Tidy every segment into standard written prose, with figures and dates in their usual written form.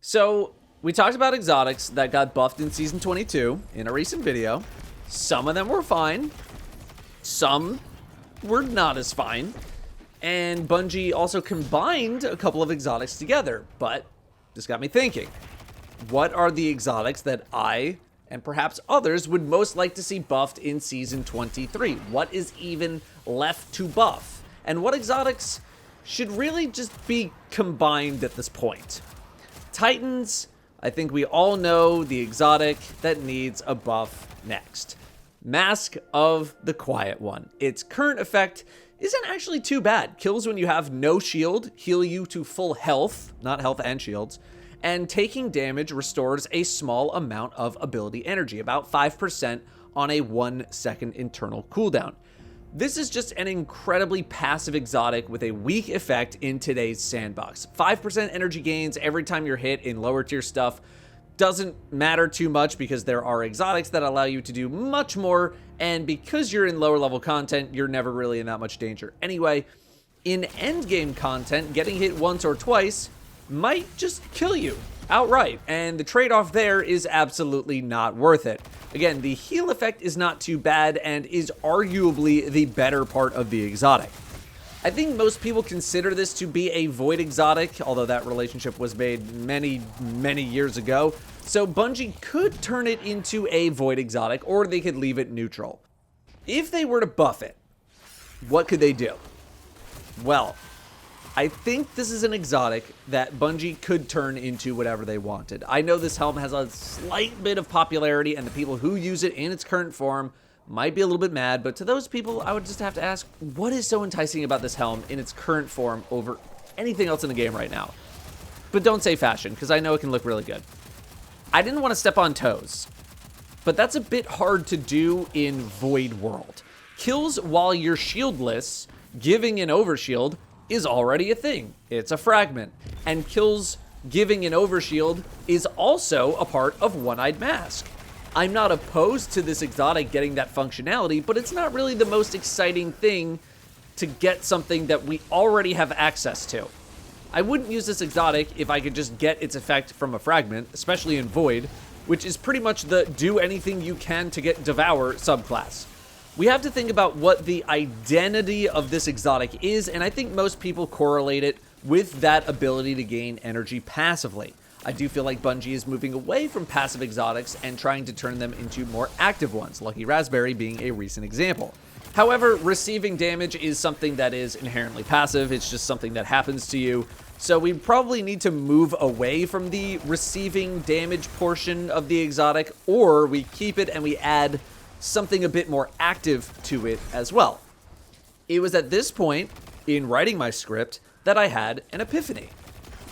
So we talked about exotics that got buffed in Season 22 in a recent video. Some of them were fine. Some were not as fine. And Bungie also combined a couple of exotics together. But this got me thinking. What are the exotics that I, and perhaps others, would most like to see buffed in Season 23? What is even left to buff? And what exotics should really just be combined at this point? Titans, I think we all know the exotic that needs a buff next. Mask of the Quiet One. Its current effect isn't actually too bad. Kills when you have no shield, heal you to full health, not health and shields, and taking damage restores a small amount of ability energy, about 5% on a 1-second internal cooldown. This is just an incredibly passive exotic with a weak effect in today's sandbox. 5% energy gains every time you're hit in lower tier stuff doesn't matter too much because there are exotics that allow you to do much more, and because you're in lower level content, you're never really in that much danger. Anyway, in endgame content, getting hit once or twice might just kill you outright, and the trade-off there is absolutely not worth it. Again, the heal effect is not too bad and is arguably the better part of the exotic. I think most people consider this to be a void exotic, although that relationship was made many, many years ago, so Bungie could turn it into a void exotic, or they could leave it neutral. If they were to buff it, what could they do? Well, I think this is an exotic that Bungie could turn into whatever they wanted. I know this helm has a slight bit of popularity, and the people who use it in its current form might be a little bit mad, but to those people, I would just have to ask, what is so enticing about this helm in its current form over anything else in the game right now? But don't say fashion, because I know it can look really good. I didn't want to step on toes, but that's a bit hard to do in Void World. Kills while you're shieldless, giving an overshield, is already a thing. It's a fragment. And kills giving an overshield is also a part of One-Eyed Mask. I'm not opposed to this exotic getting that functionality, but it's not really the most exciting thing to get something that we already have access to. I wouldn't use this exotic if I could just get its effect from a fragment, especially in Void, which is pretty much the do anything you can to get Devour subclass. We have to think about what the identity of this exotic is, and I think most people correlate it with that ability to gain energy passively. I do feel like Bungie is moving away from passive exotics and trying to turn them into more active ones, Lucky Raspberry being a recent example. However, receiving damage is something that is inherently passive. It's just something that happens to you. So we probably need to move away from the receiving damage portion of the exotic, or we keep it and we add something a bit more active to it as well. It was at this point in writing my script that I had an epiphany.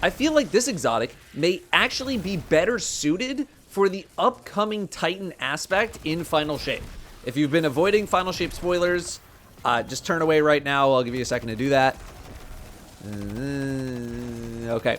I feel like this exotic may actually be better suited for the upcoming Titan aspect in Final Shape. If you've been avoiding Final Shape spoilers, just turn away right now. I'll give you a second to do that. Okay.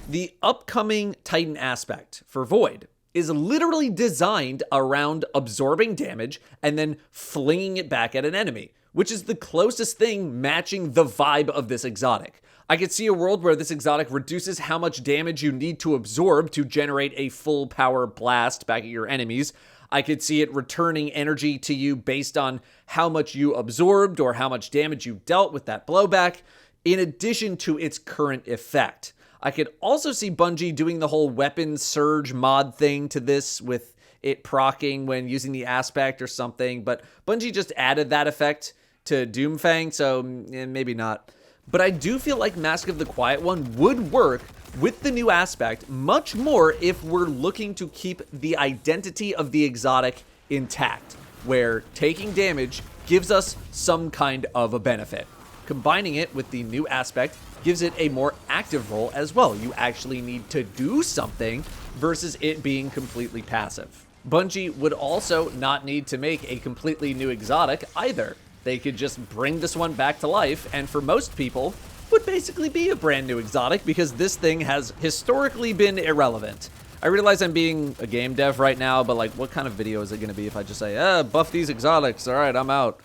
The upcoming Titan aspect for Void is literally designed around absorbing damage and then flinging it back at an enemy, which is the closest thing matching the vibe of this exotic. I could see a world where this exotic reduces how much damage you need to absorb to generate a full power blast back at your enemies. I could see it returning energy to you based on how much you absorbed or how much damage you dealt with that blowback, in addition to its current effect. I could also see Bungie doing the whole weapon surge mod thing to this with it proccing when using the aspect or something, but Bungie just added that effect to Doomfang, so maybe not. But I do feel like Mask of the Quiet One would work with the new aspect much more if we're looking to keep the identity of the exotic intact, where taking damage gives us some kind of a benefit. Combining it with the new aspect gives it a more active role as well. You actually need to do something versus it being completely passive. Bungie would also not need to make a completely new exotic either. They could just bring this one back to life, and for most people, would basically be a brand new exotic because this thing has historically been irrelevant. I realize I'm being a game dev right now, but like, what kind of video is it going to be if I just say, buff these exotics, all right, I'm out.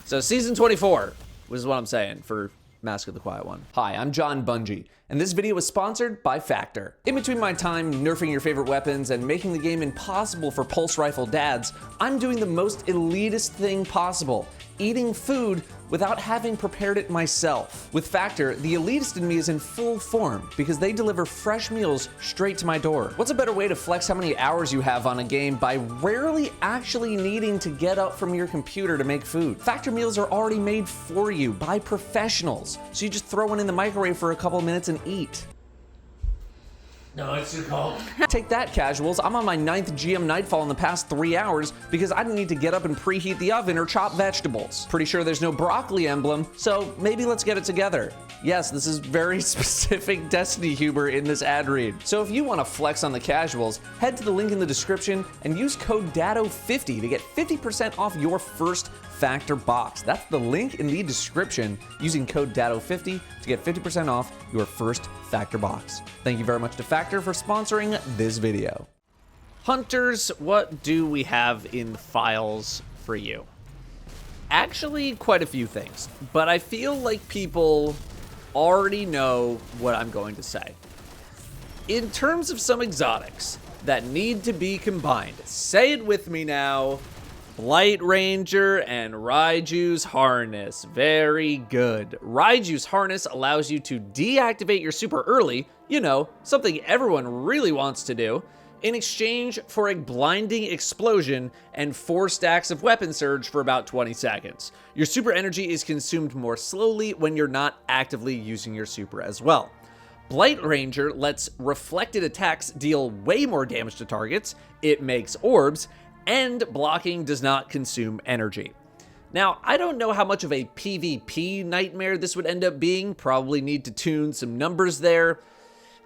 So Season 24 was what I'm saying for Mask of the Quiet One. Hi, I'm John Bungie, and this video is sponsored by Factor. In between my time nerfing your favorite weapons and making the game impossible for pulse rifle dads, I'm doing the most elitist thing possible, eating food without having prepared it myself. With Factor, the elitist in me is in full form because they deliver fresh meals straight to my door. What's a better way to flex how many hours you have on a game by rarely actually needing to get up from your computer to make food? Factor meals are already made for you by professionals, so you just throw one in the microwave for a couple minutes and eat. No, it's too cold. Take that, casuals. I'm on my 9th GM Nightfall in the past 3 hours because I didn't need to get up and preheat the oven or chop vegetables. Pretty sure there's no broccoli emblem, so maybe let's get it together. Yes, this is very specific Destiny humor in this ad read. So if you want to flex on the casuals, head to the link in the description and use code Datto50 to get 50% off your first Factor box. That's the link in the description, using code Datto50 to get 50% off your first Factor box. Thank you very much to Factor for sponsoring this video. Hunters, what do we have in the files for you? Actually, quite a few things, but I feel like people already know what I'm going to say. In terms of some exotics that need to be combined, say it with me now, Blight Ranger and Raiju's Harness. Very good. Raiju's Harness allows you to deactivate your super early, you know, something everyone really wants to do, in exchange for a blinding explosion and 4 stacks of weapon surge for about 20 seconds. Your super energy is consumed more slowly when you're not actively using your super as well. Blight Ranger lets reflected attacks deal way more damage to targets, it makes orbs, and blocking does not consume energy. Now, I don't know how much of a PvP nightmare this would end up being, probably need to tune some numbers there,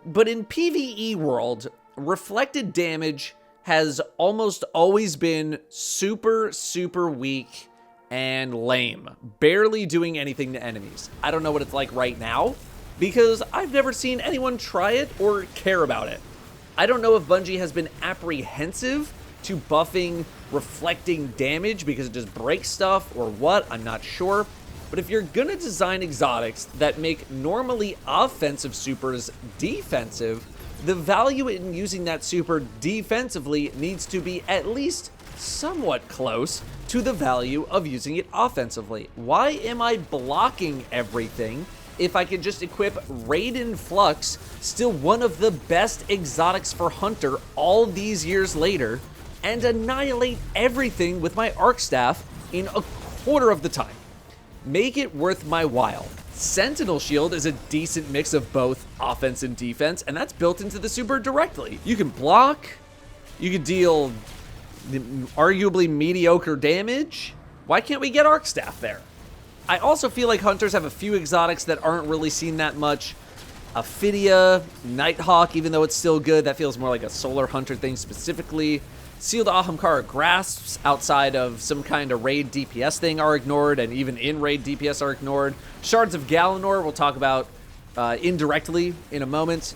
but in PvE world, reflected damage has almost always been super weak and lame, barely doing anything to enemies. I don't know what it's like right now, because I've never seen anyone try it or care about it. I don't know if Bungie has been apprehensive to buffing reflecting damage because it just breaks stuff or what, I'm not sure. But if you're gonna design exotics that make normally offensive supers defensive, the value in using that super defensively needs to be at least somewhat close to the value of using it offensively. Why am I blocking everything if I could just equip Raiden Flux, still one of the best exotics for Hunter all these years later, and annihilate everything with my arc staff in a quarter of the time? Make it worth my while. Sentinel Shield is a decent mix of both offense and defense, and that's built into the super directly. You can block, you can deal arguably mediocre damage. Why can't we get arc staff there? I also feel like Hunters have a few exotics that aren't really seen that much. Ophidia, Nighthawk, even though it's still good, that feels more like a Solar Hunter thing specifically. Sealed Ahamkara Grasps outside of some kind of raid DPS thing are ignored, and even in raid DPS are ignored. Shards of Galanor we'll talk about indirectly in a moment.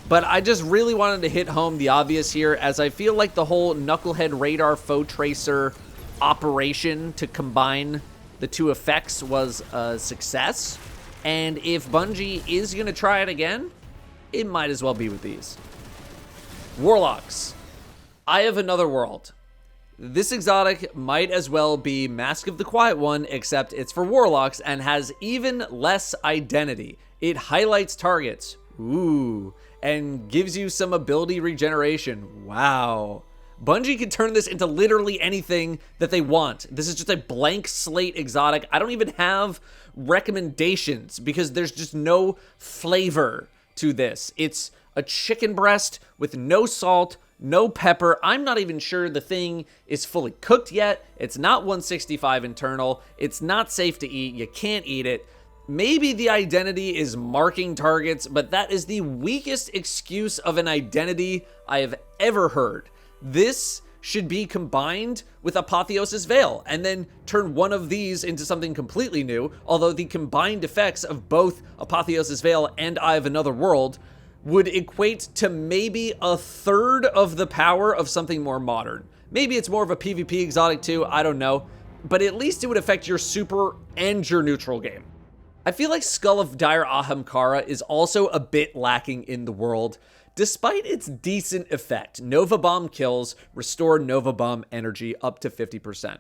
But I just really wanted to hit home the obvious here, as I feel like the whole Knucklehead Radar Foe Tracer operation to combine the two effects was a success. And if Bungie is going to try it again, it might as well be with these. Warlocks. I have another world. This exotic might as well be Mask of the Quiet One, except it's for Warlocks and has even less identity. It highlights targets. Ooh. And gives you some ability regeneration. Wow. Bungie can turn this into literally anything that they want. This is just a blank slate exotic. I don't even have recommendations because there's just no flavor to this. It's a chicken breast with no salt, no pepper. I'm not even sure the thing is fully cooked yet. It's not 165 internal. It's not safe to eat. You can't eat it. Maybe the identity is marking targets, but that is the weakest excuse of an identity I have ever heard. This should be combined with Apotheosis Veil and then turn one of these into something completely new, although the combined effects of both Apotheosis Veil and Eye of Another World would equate to maybe a third of the power of something more modern. Maybe it's more of a PvP exotic too, I don't know, but at least it would affect your super and your neutral game. I feel like Skull of Dire Ahamkara is also a bit lacking in the world, despite its decent effect. Nova Bomb kills restore Nova Bomb energy up to 50%.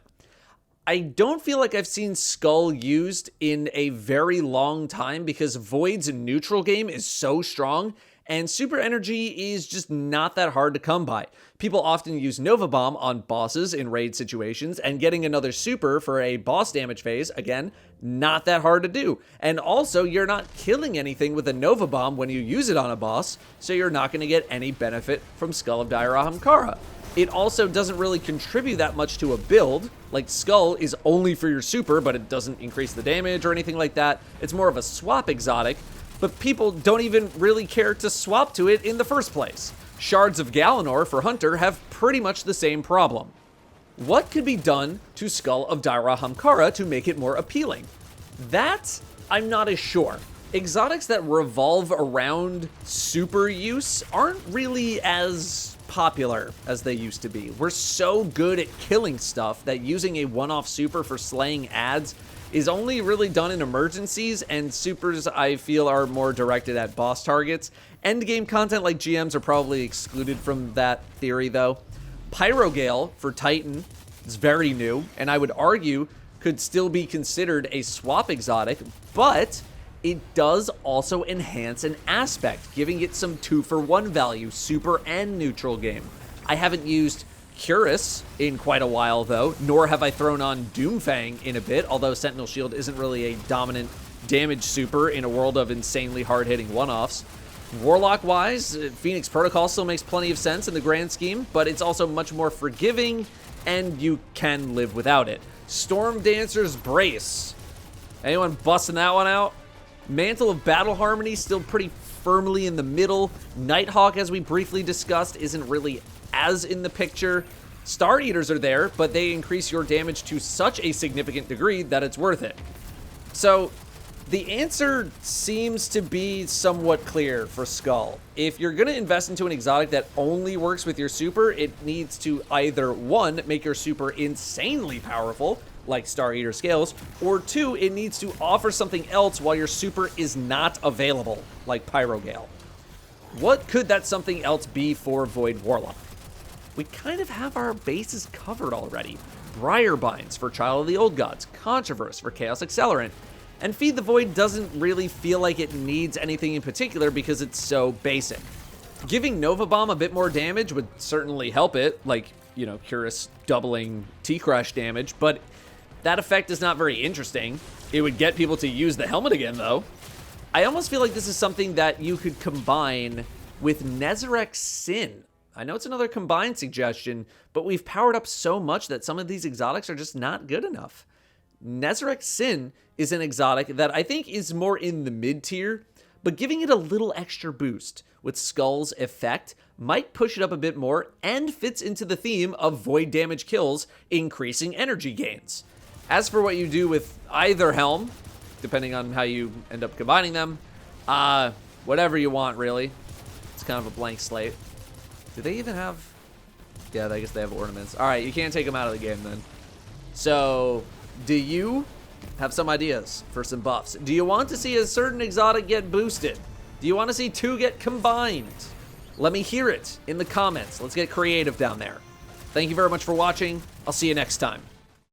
I don't feel like I've seen Skull used in a very long time because Void's neutral game is so strong, and super energy is just not that hard to come by. People often use Nova Bomb on bosses in raid situations, and getting another super for a boss damage phase, again, not that hard to do. And also, you're not killing anything with a Nova Bomb when you use it on a boss, so you're not going to get any benefit from Skull of Dire Ahamkara. It also doesn't really contribute that much to a build. Like, Skull is only for your super, but it doesn't increase the damage or anything like that. It's more of a swap exotic, but people don't even really care to swap to it in the first place. Shards of Galanor for Hunter have pretty much the same problem. What could be done to Skull of Dire Ahamkara to make it more appealing? That, I'm not as sure. Exotics that revolve around super use aren't really as popular as they used to be. We're so good at killing stuff that using a one-off super for slaying ads is only really done in emergencies, and supers, I feel, are more directed at boss targets. Endgame content like GMs are probably excluded from that theory, though. Pyrogale for Titan is very new, and I would argue could still be considered a swap exotic, but it does also enhance an aspect, giving it some 2-for-1 value, super and neutral game. I haven't used Curus in quite a while, though, nor have I thrown on Doomfang in a bit, although Sentinel Shield isn't really a dominant damage super in a world of insanely hard-hitting one-offs. Warlock-wise, Phoenix Protocol still makes plenty of sense in the grand scheme, but it's also much more forgiving, and you can live without it. Storm Dancer's Brace. Anyone busting that one out? Mantle of Battle Harmony still pretty firmly in the middle. Nighthawk, as we briefly discussed, isn't really as in the picture. Star Eaters are there, but they increase your damage to such a significant degree that it's worth it. So the answer seems to be somewhat clear for Skull. If you're going to invest into an exotic that only works with your super, it needs to either, 1, make your super insanely powerful, like Star Eater Scales, or 2, it needs to offer something else while your super is not available, like Pyrogale. What could that something else be for Void Warlock? We kind of have our bases covered already. Briarbinds for Child of the Old Gods, Controverse for Chaos Accelerant, and Feed the Void doesn't really feel like it needs anything in particular because it's so basic. Giving Nova Bomb a bit more damage would certainly help it, like, you know, Curus doubling T-Crush damage, but that effect is not very interesting. It would get people to use the helmet again, though. I almost feel like this is something that you could combine with Nezarec Sin. I know it's another combined suggestion, but we've powered up so much that some of these exotics are just not good enough. Nezarec Sin is an exotic that I think is more in the mid-tier, but giving it a little extra boost with Skull's effect might push it up a bit more and fits into the theme of void damage kills, increasing energy gains. As for what you do with either helm, depending on how you end up combining them, whatever you want, really. It's kind of a blank slate. Do they even have... Yeah, I guess they have ornaments. All right, you can't take them out of the game then. So, do you have some ideas for some buffs? Do you want to see a certain exotic get boosted? Do you want to see 2 get combined? Let me hear it in the comments. Let's get creative down there. Thank you very much for watching. I'll see you next time.